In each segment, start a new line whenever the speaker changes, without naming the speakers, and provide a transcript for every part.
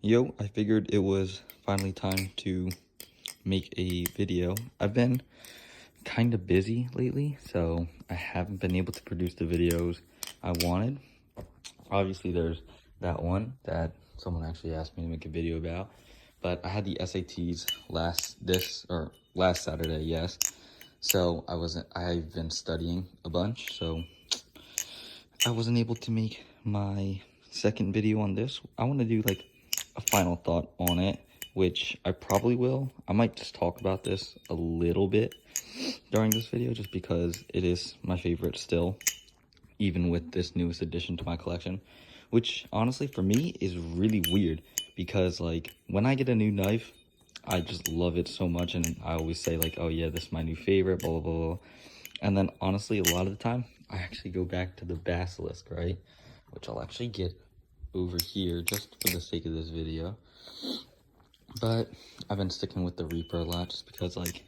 Yo, I figured it was finally time to make a video. I've been kind of busy lately, so I haven't been able to produce the videos I wanted. Obviously, there's that one that someone actually asked me to make a video about, but I had the SATs last Saturday, yes. So I've been studying a bunch, so I wasn't able to make my second video on this. I want to do like a final thought on it, which I probably will. I might just talk about this a little bit during this video just because it is my favorite still, even with this newest addition to my collection, which honestly for me is really weird because like when I get a new knife, I just love it so much and I always say like, oh yeah, this is my new favorite, blah, blah, blah, blah. And then honestly, a lot of the time, I actually go back to the basilisk, right? Which I'll actually get over here just for the sake of this video. But I've been sticking with the Reaper a lot just because like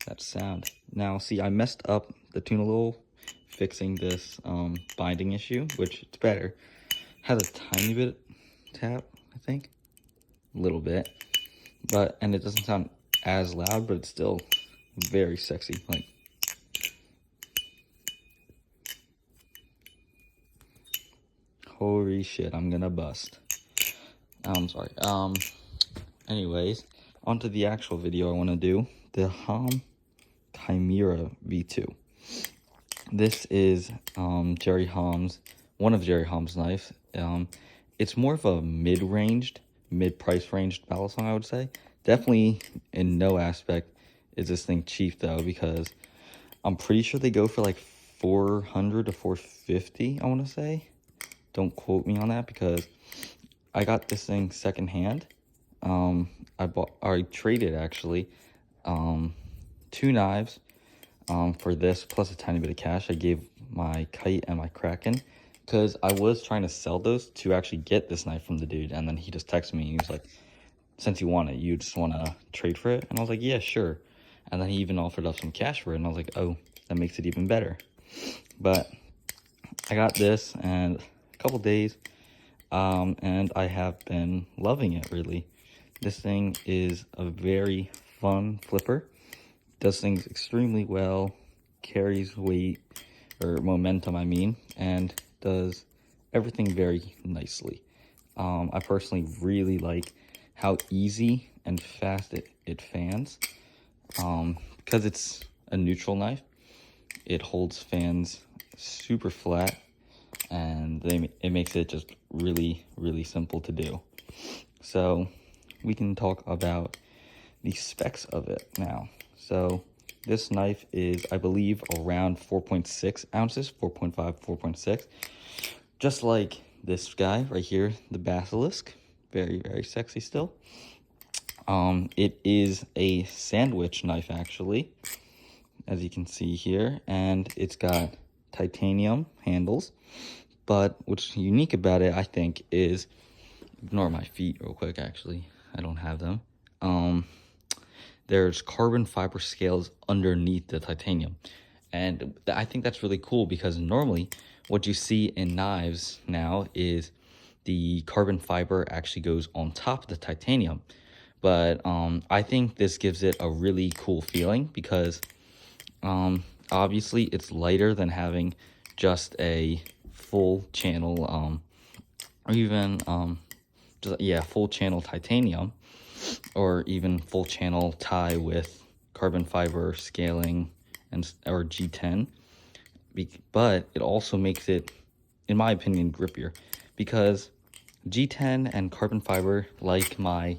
that sound. Now, see, I messed up the tune a little fixing this binding issue, which it's better. Has a tiny bit tap, I think. A little bit. And it doesn't sound as loud, but it's still very sexy. Like, holy shit, I'm gonna bust. I'm sorry. Anyways, onto the actual video I want to do. The HOM Chimera V2. This is one of Jerry Hom's knives. It's more of a mid-price ranged balisong, I would say. Definitely in no aspect is this thing cheap though, because I'm pretty sure they go for like $400 to $450, I want to say. Don't quote me on that because I got this thing secondhand. I traded actually, 2 knives, for this plus a tiny bit of cash. I gave my Kite and my Kraken because I was trying to sell those to actually get this knife from the dude. And then he just texted me. He was like, since you want it, you just want to trade for it? And I was like, yeah, sure. And then he even offered up some cash for it. And I was like, oh, that makes it even better. But I got this and a couple days, and I have been loving it, really. This thing is a very fun flipper. Does things extremely well, carries weight, or momentum, I mean, and does everything very nicely. I personally really like how easy and fast it fans. Because it's a neutral knife, it holds fans super flat, and it makes it just really, really simple to do. So we can talk about the specs of it now. So this knife is, I believe, around 4.6 ounces, 4.5, 4.6. Just like this guy right here, the Basilisk. Very, very sexy still. It is a sandwich knife, actually, as you can see here. And it's got titanium handles. But what's unique about it, I think, is, ignore my feet real quick, actually. I don't have them. There's carbon fiber scales underneath the titanium. And I think that's really cool because normally what you see in knives now is the carbon fiber actually goes on top of the titanium. But I think this gives it a really cool feeling because obviously it's lighter than having just a full channel, or even full channel titanium, or even full channel tie with carbon fiber scaling or G10. But it also makes it, in my opinion, grippier because G10 and carbon fiber, like my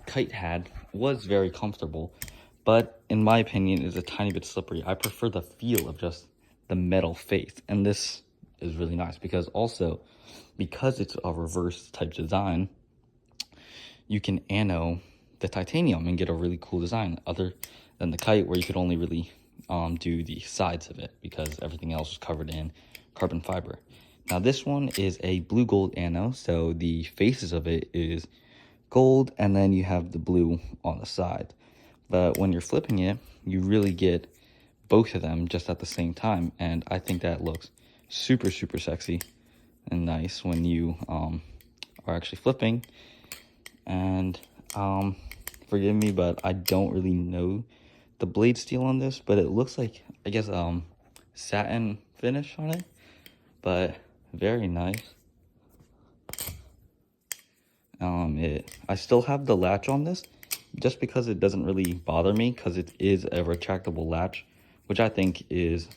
Kite had, was very comfortable, but in my opinion is a tiny bit slippery. I prefer the feel of just the metal face, and this is really nice because it's a reverse type design, you can ano the titanium and get a really cool design, other than the Kite where you could only really do the sides of it because everything else was covered in carbon fiber. Now this one is a blue gold ano, so the faces of it is gold and then you have the blue on the side. But when you're flipping it, you really get both of them just at the same time, and I think that looks super, super sexy and nice when you are actually flipping. And forgive me, but I don't really know the blade steel on this, but it looks like, I guess, satin finish on it, but very nice. I still have the latch on this just because it doesn't really bother me, because it is a retractable latch, which I think is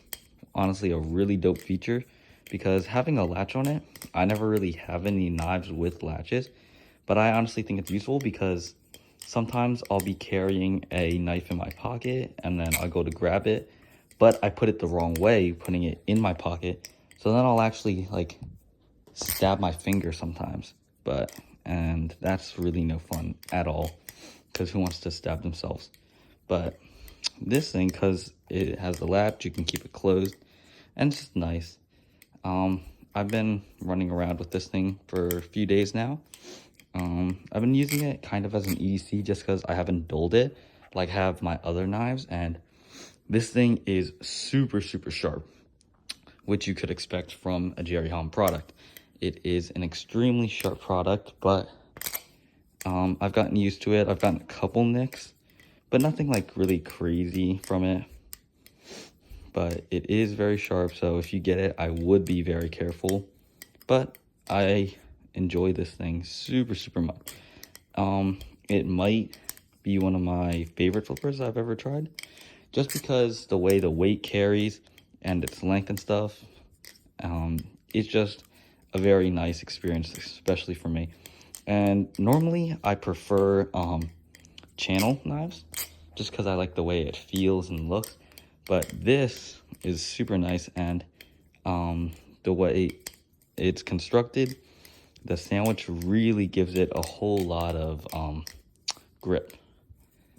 honestly a really dope feature, because having a latch on it, I never really have any knives with latches, but I honestly think it's useful because sometimes I'll be carrying a knife in my pocket and then I'll go to grab it, but I put it the wrong way, putting it in my pocket. So then I'll actually like stab my finger sometimes, and that's really no fun at all, because who wants to stab themselves? But this thing, because it has the latch, you can keep it closed, and it's just nice. I've been running around with this thing for a few days now. I've been using it kind of as an EDC just because I haven't dulled it like I have my other knives, and this thing is super sharp, which you could expect from a HOM product. It is an extremely sharp product, but I've gotten used to it. I've gotten a couple nicks, but nothing like really crazy from it. But it is very sharp, so if you get it, I would be very careful. But I enjoy this thing super much. It might be one of my favorite flippers I've ever tried, just because the way the weight carries and its length and stuff. It's just a very nice experience, especially for me. And normally I prefer channel knives, just because I like the way it feels and looks. But this is super nice, and the way it's constructed, the sandwich really gives it a whole lot of grip.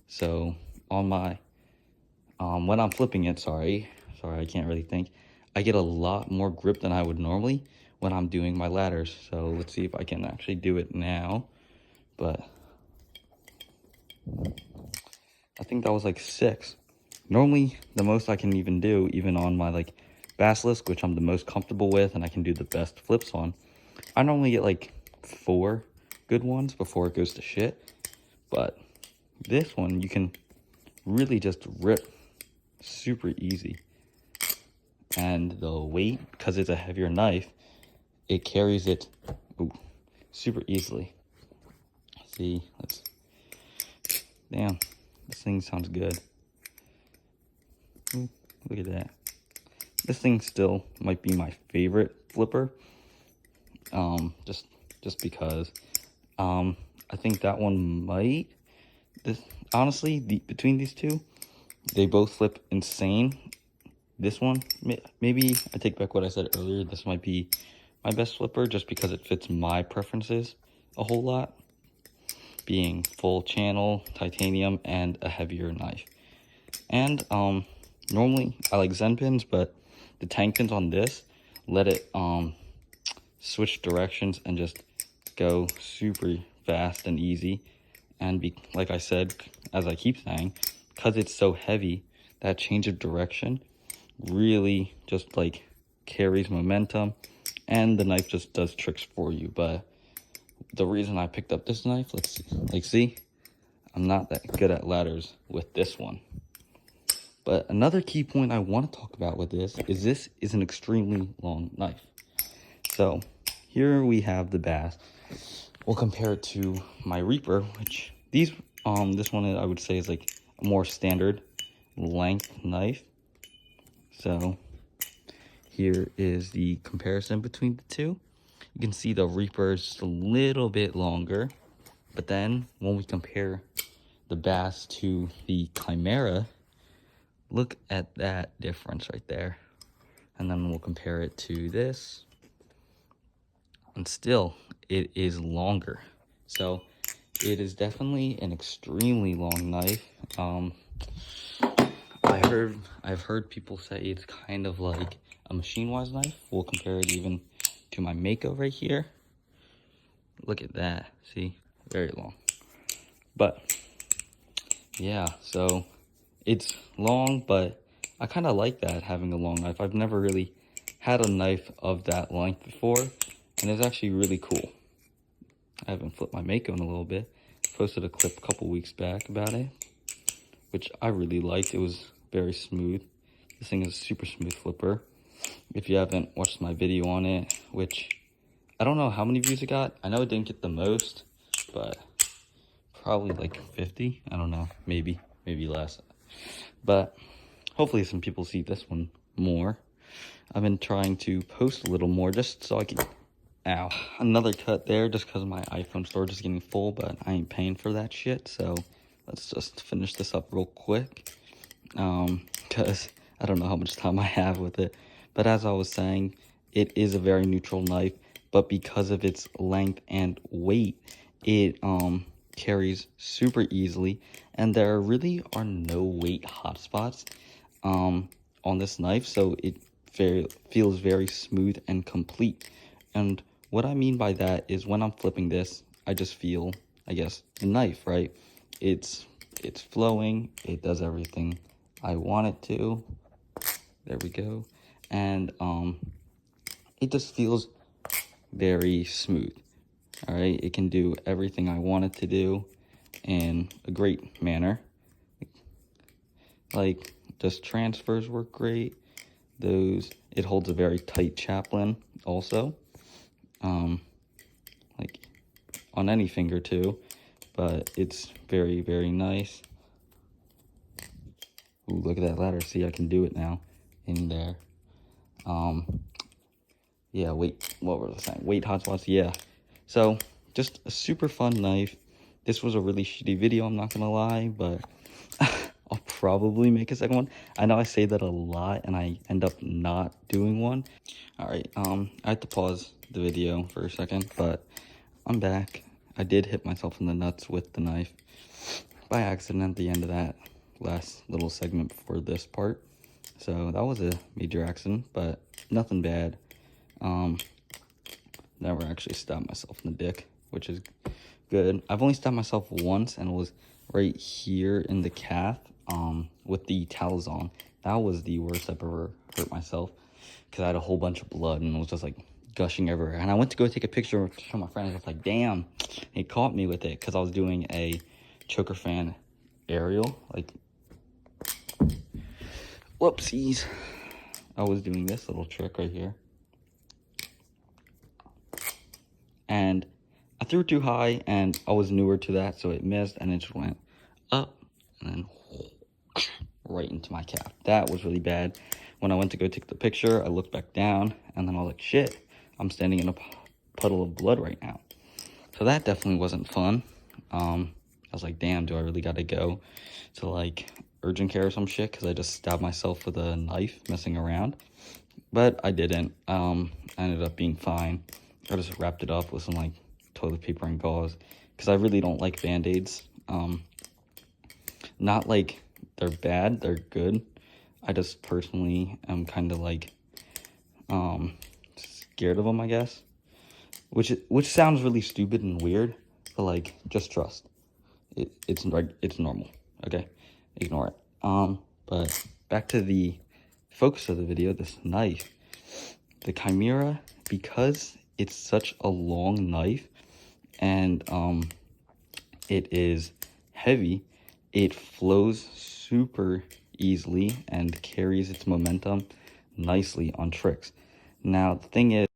So on my when I'm flipping it, sorry, I can't really think, I get a lot more grip than I would normally when I'm doing my ladders. So let's see if I can actually do it now. But I think that was like 6. Normally, the most I can even do, even on my like basilisk, which I'm the most comfortable with and I can do the best flips on, I normally get like 4 good ones before it goes to shit. But this one, you can really just rip super easy. And the weight, because it's a heavier knife, it carries it super easily. See, damn, this thing sounds good. Look at that. This thing still might be my favorite flipper. Just because. I think that one might. Honestly, between these two, they both flip insane. This one, maybe I take back what I said earlier. This might be my best flipper just because it fits my preferences a whole lot, being full channel, titanium, and a heavier knife. And normally I like Zen pins, but the tank pins on this let it switch directions and just go super fast and easy. And like I said, as I keep saying, because it's so heavy, that change of direction really just like carries momentum, and the knife just does tricks for you. But the reason I picked up this knife, let's see, I'm not that good at ladders with this one. But another key point I want to talk about with this is an extremely long knife. So here we have the bass. We'll compare it to my Reaper, which this one I would say is like a more standard length knife. So here is the comparison between the two. You can see the Reaper is just a little bit longer, but then when we compare the bass to the Chimera, look at that difference right there. And then we'll compare it to this, and still it is longer. So it is definitely an extremely long knife. I've heard people say it's kind of like a machine-wise knife. We'll compare it even to my Mako right here. Look at that. See, very long. But yeah, so it's long, but I kind of like that, having a long knife. I've never really had a knife of that length before, and it's actually really cool. I haven't flipped my Mako in a little bit, posted a clip a couple weeks back about it, which I really liked. It was very smooth. This thing is a super smooth flipper. If you haven't watched my video on it, which I don't know how many views it got. I know it didn't get the most, but probably like 50. I don't know, maybe less. But hopefully some people see this one more. I've been trying to post a little more just so I can... Ow. Another cut there just because my iPhone storage is getting full, but I ain't paying for that shit. So let's just finish this up real quick. Because I don't know how much time I have with it. But as I was saying, it is a very neutral knife. But because of its length and weight, it carries super easily. And there really are no weight hotspots on this knife. So it feels very smooth and complete. And what I mean by that is when I'm flipping this, I just feel, I guess, the knife, right? It's flowing. It does everything I want it to. There we go. And it just feels very smooth. All right, it can do everything I want it to do in a great manner. Like, just transfers work great. It holds a very tight chaplain also. Like on any finger too, but it's very, very nice. Ooh, look at that ladder. See, I can do it now in there. Yeah, wait, what was I saying? Weight hotspots, yeah. So, just a super fun knife. This was a really shitty video, I'm not gonna lie, but I'll probably make a second one. I know I say that a lot and I end up not doing one. All right, I had to pause the video for a second, but I'm back. I did hit myself in the nuts with the knife by accident at the end of that last little segment before this part. So that was a major accident, but nothing bad. Never actually stabbed myself in the dick, which is good. I've only stabbed myself once, and it was right here in the calf, with the towels on. That was the worst I've ever hurt myself, because I had a whole bunch of blood, and it was just like gushing everywhere. And I went to go take a picture to show my friend, and I was like, damn, he caught me with it, because I was doing a choker fan aerial, like, whoopsies. I was doing this little trick right here. And I threw it too high, and I was newer to that, so it missed, and it just went up, and then right into my calf. That was really bad. When I went to go take the picture, I looked back down, and then I was like, shit, I'm standing in a puddle of blood right now. So that definitely wasn't fun. I was like, damn, do I really gotta go to, like, urgent care or some shit, because I just stabbed myself with a knife messing around? But I didn't. I ended up being fine. I just wrapped it up with some, like, toilet paper and gauze, because I really don't like Band-Aids. Not like they're bad, they're good. I just personally am kind of like scared of them, I guess. Which sounds really stupid and weird, but like, just trust. It's normal, okay? Ignore it. But back to the focus of the video, this knife. The Chimera, because it's such a long knife, and it is heavy, it flows super easily and carries its momentum nicely on tricks. Now, the thing is,